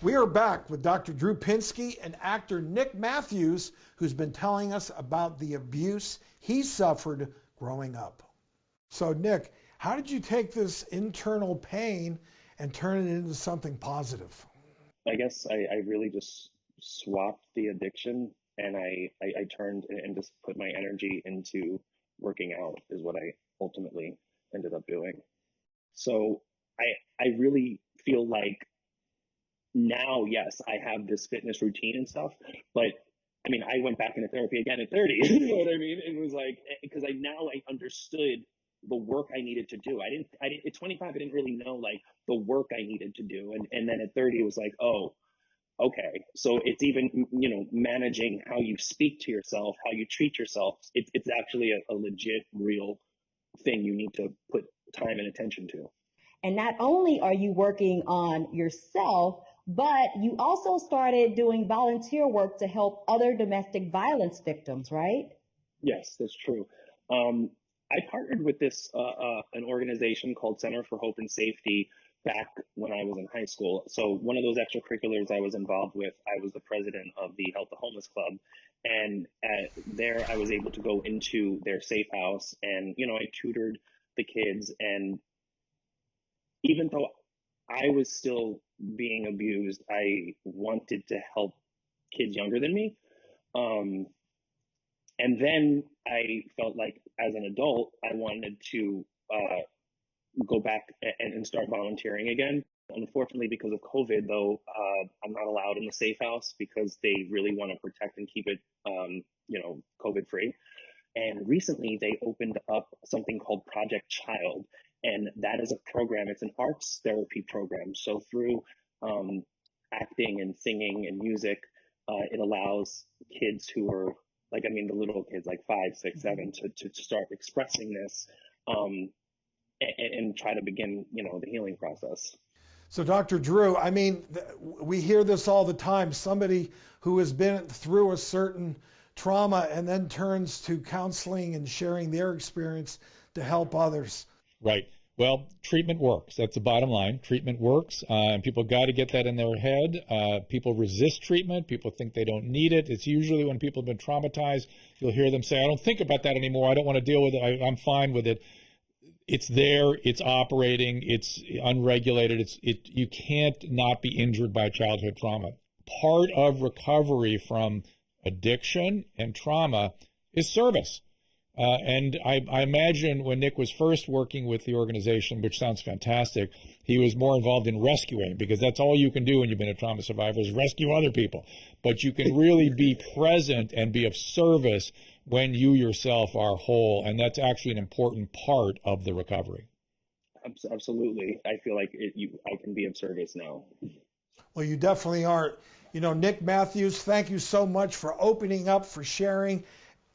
We are back with Dr. Drew Pinsky and actor Nick Mathews, who's been telling us about the abuse he suffered growing up. So, Nick, how did you take this internal pain and turn it into something positive? I guess I really just swapped the addiction and I turned and just put my energy into working out is what I ultimately ended up doing. So I really feel like now, yes, I have this fitness routine and stuff, but I mean, I went back into therapy again at 30. You know what I mean? It was like, because I understood the work I needed to do. I didn't, at 25, I didn't really know like the work I needed to do. And then at 30, it was like, oh, okay. So it's even, managing how you speak to yourself, how you treat yourself. It's actually a legit, real thing you need to put time and attention to. And not only are you working on yourself, but you also started doing volunteer work to help other domestic violence victims, right? Yes, that's true. I partnered with an organization called Center for Hope and Safety back when I was in high school. So one of those extracurriculars I was involved with, I was the president of the Help the Homeless Club. And there I was able to go into their safe house and, I tutored the kids. And even though I was still being abused, I wanted to help kids younger than me. And then I felt like as an adult, I wanted to go back and start volunteering again. Unfortunately, because of COVID, though, I'm not allowed in the safe house because they really want to protect and keep it, COVID free. And recently they opened up something called Project Child. And that is a program, it's an arts therapy program. So through acting and singing and music, it allows kids who are the little kids like 5, 6, 7 to start expressing this and try to begin, the healing process. So, Dr. Drew, we hear this all the time. Somebody who has been through a certain trauma and then turns to counseling and sharing their experience to help others. Right. Well, treatment works. That's the bottom line. Treatment works, and people got to get that in their head. People resist treatment. People think they don't need it. It's usually when people have been traumatized, you'll hear them say, I don't think about that anymore. I don't want to deal with it. I'm fine with it. It's there. It's operating. It's unregulated. You can't not be injured by childhood trauma. Part of recovery from addiction and trauma is service. And I imagine when Nick was first working with the organization, which sounds fantastic, he was more involved in rescuing, because that's all you can do when you've been a trauma survivor is rescue other people. But you can really be present and be of service when you yourself are whole, and that's actually an important part of the recovery. Absolutely. I feel like I can be of service now. Well, you definitely are. Nick Mathews, thank you so much for opening up, for sharing.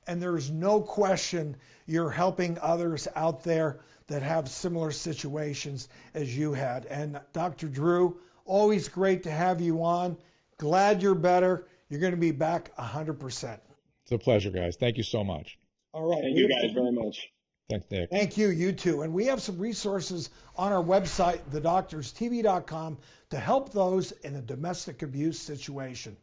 And there's no question you're helping others out there that have similar situations as you had. And Dr. Drew, always great to have you on. Glad you're better. You're going to be back 100%. It's a pleasure, guys. Thank you so much. All right. Thank you guys very much. Thanks, Nick. Thank you. You too. And we have some resources on our website, thedoctorstv.com, to help those in a domestic abuse situation.